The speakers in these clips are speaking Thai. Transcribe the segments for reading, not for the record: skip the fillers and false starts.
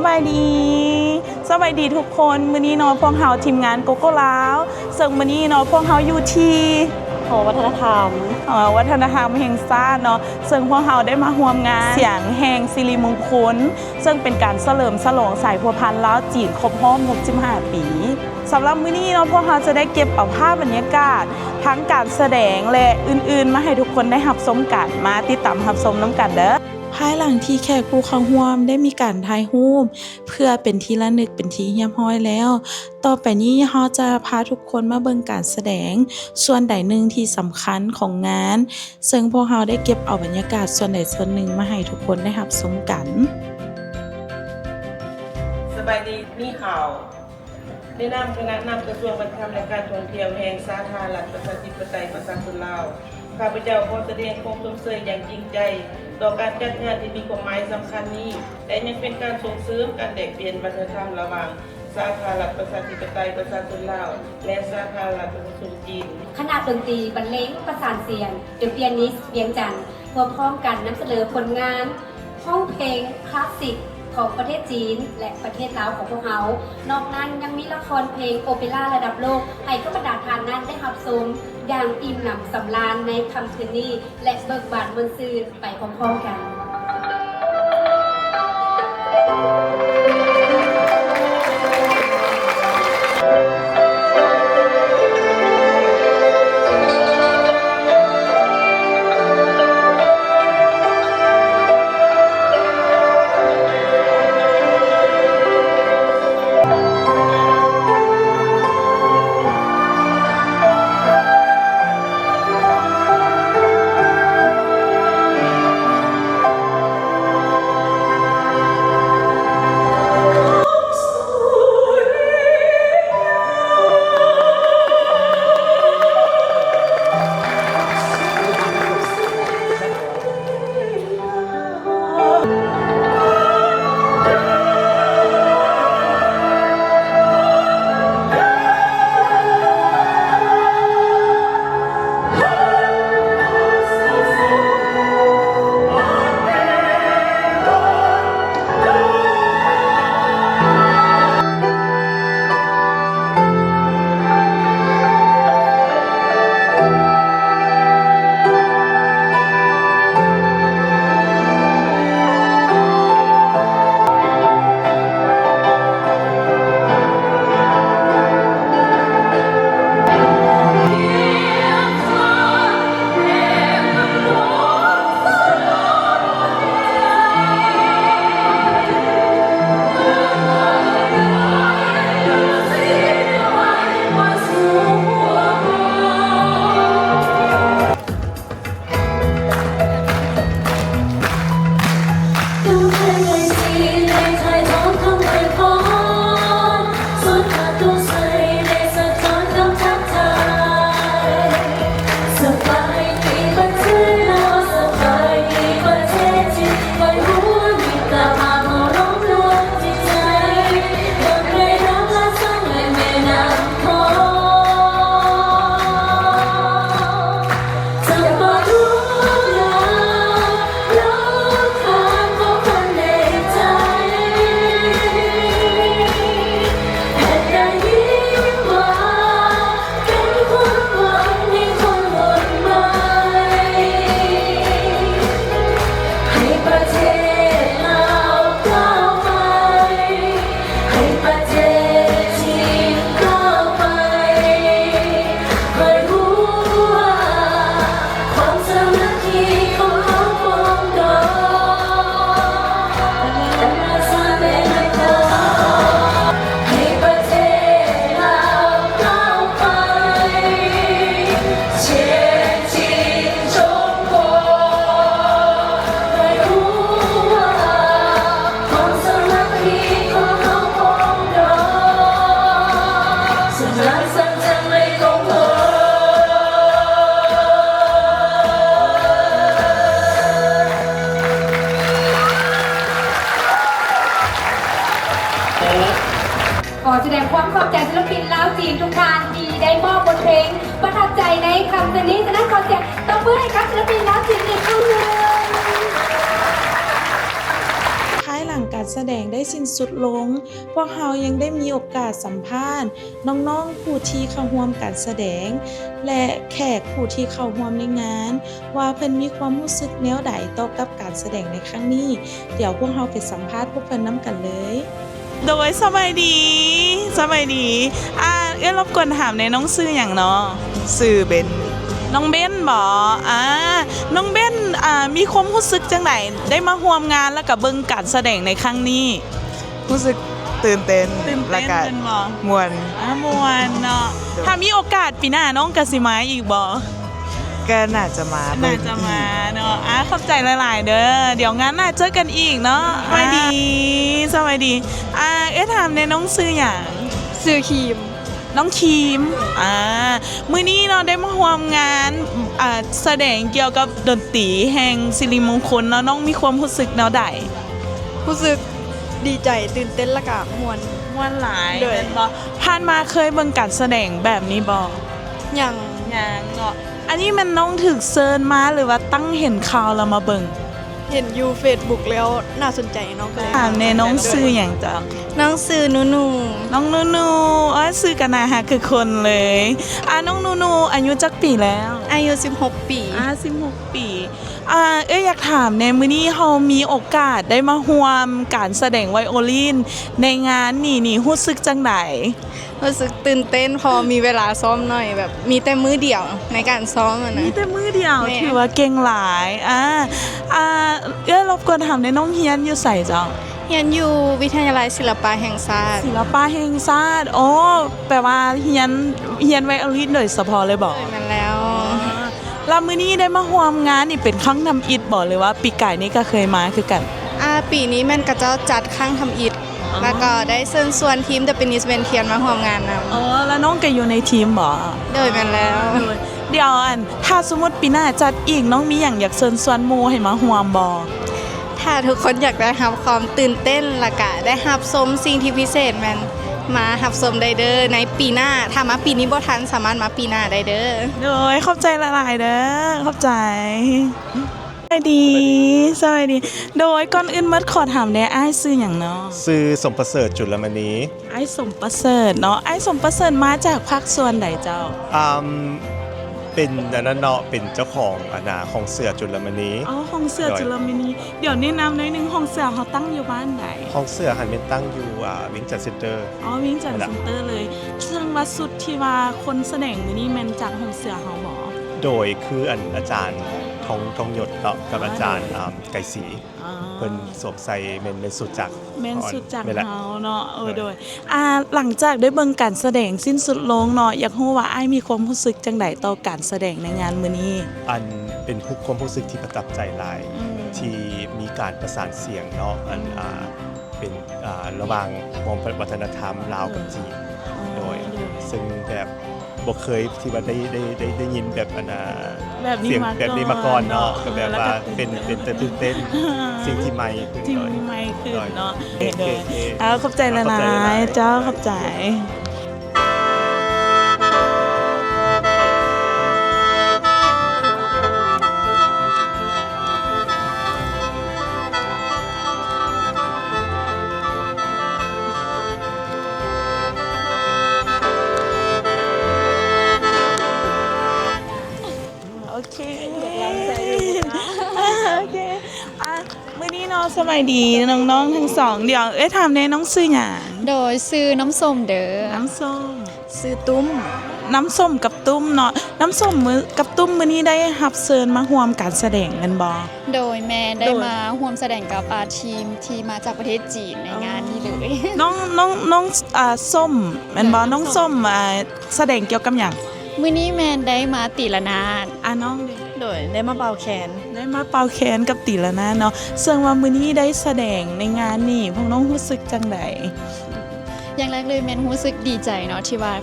บายดีสบายดีทุกคนมื้อนี้เนาะพวกเฮาทีมงานโกโก้ลาวซึ่งมื้อนี้เนาะพวกเฮาอยู่ที่หอวัฒนธรรมวัฒนธรรมแห่งชาติเนาะซึ่งพวกเฮาได้มาร่วมงานเสียงแห่งสิริมงคลซึ่งเป็นการเฉลิมฉลองสายพัวพันธุ์ลาวจีนครบรอบ65 ปีสำหรับมื้อนี้เนาะพวกเฮาจะได้เก็บเอาภาพบรรยากาศทั้งการแสดงและอื่นๆมาให้ทุกคนได้รับชมกันมาติดตามรับชมนํกันเด้อภายหลังที่แขกผู้เข้าร่วมได้มีการถ่ายรูปเพื่อเป็นที่ระลึกเป็นที่เรียบร้อยแล้วต่อไปนี้เราจะพาทุกคนมาเบิ่งการแสดงส่วนใดหนึ่งที่สำคัญของงานซึ่งพวกเราได้เก็บเอาบรรยากาศส่วนใดส่วนหนึ่งมาให้ทุกคนได้รับชมกันสบายดีนี่ข่าวได้นำคณะนำกระทรวงวัฒนธรรมและการท่องเที่ยวแห่งสาธารณรัฐประชาธิปไตยประชาชนลาวข้าพเจ้าขอแสดงความสมเสยอย่างจริงใจต่อการจัดงานที่มีความหมายสำคัญนี้และยังเป็นการส่งเสริมการแลกเปลี่ยนวัฒนธรรมระหว่างสาธารณรัฐประชาธิปไตยประชาชนลาวและสาธารณรัฐประชาชนจีนคณะดนตรีบรรเลงประสานเสียงเปียนิสเวียงจันทร์รวมพร้อมกันนำเสนอผลงานห้องเพลงคลาสสิกของประเทศจีนและประเทศลาวของพวกเขานอกนั้นยังมีละครเพลงโอเปร่าระดับโลกให้ผู้บรรดาทานนั้นได้รับชมอย่างอิ่มหนำสำราญในค่ำคืนนี้และเบิกบานมวลซื่นไปพร้อมๆกันขอแสดงความขอบใจศิลปินลาวจีนทุกท่านที่ได้มอบบทเพลงประทับใจในคำคืนนี้ฉะนั้นขอเสียงตบมือให้กับศิลปินลาวจีนอีกครั้งหนึ่ง ภายหลัง งการแสดงได้สิ้นสุดลงพวกเรายังได้มีโอกาสสัมภาษณ์น้องๆผู้ที่เข้าร่วมการแสดงและแขกผู้ที่เข้าร่วมในงานว่าเพิ่นมีความรู้สึกแนวใดต่อกับการแสดงในครั้งนี้เดี๋ยวพวกเราไปสัมภาษณ์พวกเพิ่นนำกันเลยโดยสบายดีรบกวนถามในน้องชื่อหยังเนาะชื่อเบนน้องเบนบ่น้องเบนมีความรู้สึกจังไดได้มาร่วมงานแล้วก็เบิ่งการแสดงในครั้งนี้ รู้สึกตื่นเต้นและก็ เป็นบ่ มวน ม่วนเนาะถ้ามีโอกาสปีหน้าน้องก็สิมาอีกบ่ ก็น่าจะมา น่าจะมาเนาะขอบใจหลายๆเด้อเดี๋ยวงั้นน่าเจอกันอีกเนาะสวัสดีถามในน้องชื่อหยัง ซื้อครีม น้องคีมมื้อนี้เนาะได้มาร่วมงานแสดงเกี่ยวกับดนตรีแห่งสิริมงคลเนาะน้องมีความรู้สึกแนวใด รู้สึกดีใจตื่นเต้นและก็ม่วน ม่วนหลาย โดย บ่ผ่านมาเคยเบิ่งการแสดงแบบนี้บ่ อย่าง ยังเนาะอันนี้มันน้องถึกเซิร์นมาหรือว่าตั้งเห็นข่าวแล้วมาเบิ่ง เห็นอยู่ Facebook แล้วน่าสนใจน้องก็เลย ถามในน้องซื้ออย่างจ้ะ น้องซื้อนู น้องนูซื้อกันนะฮะคือคนเลยน้องนูอายุจักปีแล้ว อายุ16 ปี 16 ปีอยากถามในมื้อนี้เฮามีโอกาสได้มาร่วมการแสดงไวโอลินในงานนี่รู้สึกจังได รู้สึกตื่นเต้นพอมีเวลาซ้อมหน่อยแบบมีแต่มื้อเดียวในการซ้อมอะนะ มีแต่มื้อเดียว แม่ ถือว่าเก่งหลายรบกวนถามในน้องเฮียนอยู่ไสจ้ะ เรียนอยู่วิทยาลัยศิลปะแห่งชาติ ศิลปะแห่งชาติโอ้แปลว่าเฮียนไวโอลินโดยเฉพาะเลยบ่ เลยมาแล้ว แล้วมื้อนี้ได้มาร่วมงานนี่เป็นครั้งทำอิฐบ่หรือว่าปีก่ายนี้ก็เคยมาคือกัน ปีนี้แม่นก็จะจัดข้างทำอิฐแล้วก็ได้เชิญชวนทีมเดอะปินิสเวนเทียนมาร่วมงานนำ แล้วน้องก็อยู่ในทีมบ่ โดยมาแล้ว เดี๋ยวถ้าสมมุติปีหน้าจัดอีกน้องมีหยังอยากเชิญชวนหมู่ให้มาร่วมบ่ ถ้าทุกคนอยากได้รับความตื่นเต้นและก็ได้รับชมสิ่งที่พิเศษแมันมารับชมได้เด้อในปีหน้าถ้ามาปีนี้บ่ทันสามารถมาปีหน้าได้เด้อ โดยขอบใจหลายๆเด้อขอบใจสวัสดี โดยก่อนอื่นมัดขอถามได้อ้ายชื่อหยังเนาะ ซื้อสมประเสริฐจุลมณี อ้ายสมประเสริฐเนาะอ้ายสมประเสริฐมาจากภาคส่วนใดเจ้า เป็นอันนั้นเนาะเป็นเจ้าของของเสือจุลมณี ห้องเสือจุลมินีเดี๋ยวแนะนำหน่อยหนึงห้องเสือเขาตั้งอยู่บ้านไหน ของเสือหันเป็นตั้งอยู่วิงจัดเซ็นเตอร์ วิ่งจากเซ็นเตอร์เลยซึ่งว่าสุดที่ว่าคนแสดงมื้อนี้แม่นจากห้องเสือเขาบ่ โดยคืออาจารย์ทองหยดเนาะกับอาจารย์ไก่สีเพิ่นสวมใส่เป็นสุดจักร แม่นสุดจาก นี่แหละ เฮาเนาะโดยหลังจากได้เบิ่งการแสดงสิ้นสุดลงเนาะอยากรู้ว่าอ้ายมีความรู้สึกจังไดต่อการแสดงในงานมื้อนี้ อันเป็นความรู้สึกที่ประทับใจหลายที่มีการประสานเสียงเนาะเป็นระหว่างวงวัฒนธรรมลาวกับจีนโดยซึ่งแบบบ่เคยที่ว่าได้ยินแบบแบบนี้ เสียง มา แบบนี้มาก่อนเนาะ ก่อน ก็แบบว่าเป็นตื่นเต้นสิ่งที่ใหม่ขึ้น จริง เลย ไม่ขึ้นเนาะ โอเค ขอบใจหลายๆเจ้าขอบใจ โอเคมื้อนี้เนาะสบายดีน้องๆทั้งสองเดี๋ยวถามแน่น้องชื่อหยัง โดยซื้อน้ำส้มเด้อ น้ำส้ม ซื้อตุ้ม น้ำส้มกับตุ้มเนาะน้ำส้มกับตุ้มมื้อนี้ได้รับเชิญมาร่วมการแสดงกันบ่ โดยแม่ได้มาร่วมแสดงกับทีมที่มาจากประเทศจีนในงานนี้เลย น้องส้มแม่นบ่น้องส้มแสดงเกี่ยวกับหยัง มื้อนี้แม่ได้มาตีละนาด น้องเด้ โดยได้มาเป่าแขน ได้มาเป่าแคนกับตีละนะเนาะซึ่งว่ามื้อนี้ได้แสดงในงานนี่พวกน้องรู้สึกจังได อย่างแรกเลยแม่รู้สึกดีใจเนาะที่ว่า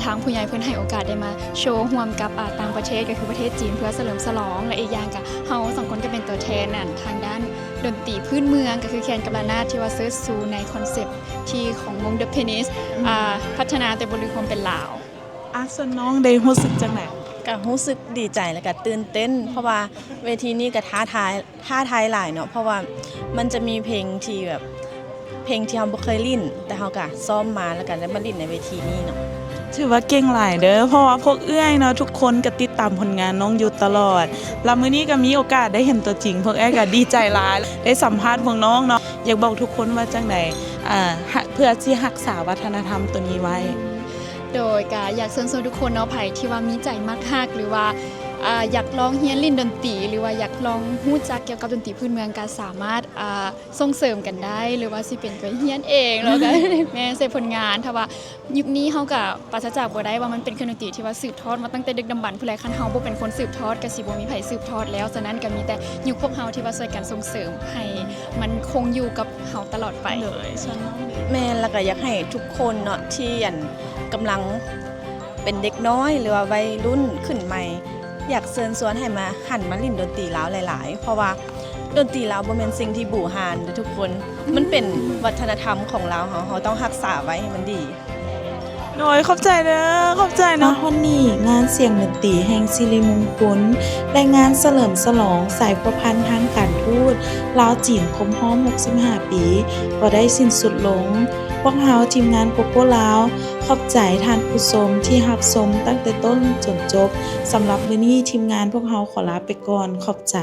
ทางผู้ใหญ่เพิ่นให้โอกาสได้มาโชว์ร่วมกับต่างประเทศก็คือประเทศจีนเพื่อเฉลิมฉลองและอีกอย่างก็เฮาสองคนก็เป็นตัวแทนนั่นทางด้านดนตรีพื้นเมืองก็คือแคนกับระนาดที่ว่าเซิร์ชซูในคอนเซปต์ที่ของวง The Penis พัฒนาแต่บริคมเป็นลาว ส่วนน้องได้รู้สึกจังได ก็รู้สึกดีใจแล้วก็ตื่นเต้น เพราะว่าเวทีนี้ก็ท้าทายหลายเนาะเพราะว่ามันจะมีเพลงที่แบบเพลงที่เราบ่เคยลิ้นแต่เราก็ซ้อมมาแล้วก็ได้มาลิ้นในเวทีนี้เนาะ ถือว่าเก่งหลายเด้อเพราะว่าพวกเอื้อยเนาะทุกคนก็ติดตามผลงานน้องอยู่ตลอดแล้วมื้อนี้ก็มีโอกาสได้เห็นตัวจริงพวกเอ้ยก็ดีใจหลายได้สัมภาษณ์พวกน้องเนาะอยากบอกทุกคนว่าจังไดเพื่อที่รักษาวัฒนธรรมตัวนี้ไว้ โดยก็อยากเชิญชวนทุกคนเนาะไผที่ว่ามีใจมักฮักหรือว่าอยากลองเรียนลิ้นดนตรีหรือว่าอยากลองรู้จักเกี่ยวกับดนตรีพื้นเมืองก็สามารถส่งเสริมกันได้หรือว่าสิเป็นก็เรียนเองแล้วก็ แม่นใส่ผลงานถ้าว่ายุคนี้เฮาก็ปราศจากบ่ได้ว่ามันเป็นเครื่องดนตรีที่ว่าสืบทอดมาตั้งแต่ดึกดำบรรพ์ผู้ใดคันเฮาบ่เป็นคนสืบทอดก็สิบ่มีไผสืบทอดแล้วฉะนั้นก็มีแต่ยุคพวกเฮาที่ว่าช่วยกันส่งเสริมให้มันคงอยู่กับเฮาตลอดไป เลยฉันน้องเลย แม่แล้วก็อยากให้ทุกคนเนาะที่กำลังเป็นเด็กน้อยหรือว่าวัยรุ่นขึ้นใหม่อยากเชิญชวนให้มาหันมาลิ้นดนตรีลาวหลายๆเพราะว่าดนตรีลาวบ่แม่นสิ่งที่บู่หานเด้อทุกคนมันเป็นวัฒนธรรมของเราเราต้องรักษาไว้ให้มันดี โดยขอบใจเด้อขอบใจเนาะวันนี้งานเสียงดนตรีแห่งสิริมงคลและงานเฉลิมฉลองสายพัวพันธ์ทางการทูตลาวจีนครบรอบ65 ปีก็ได้สิ้นสุดลงพวกเราทีมงานโกโก้ลาวขอบใจท่านผู้ชมที่รับชมตั้งแต่ต้นจนจบสำหรับมื้อนี้ทีมงานพวกเราขอลาไปก่อนขอบใจ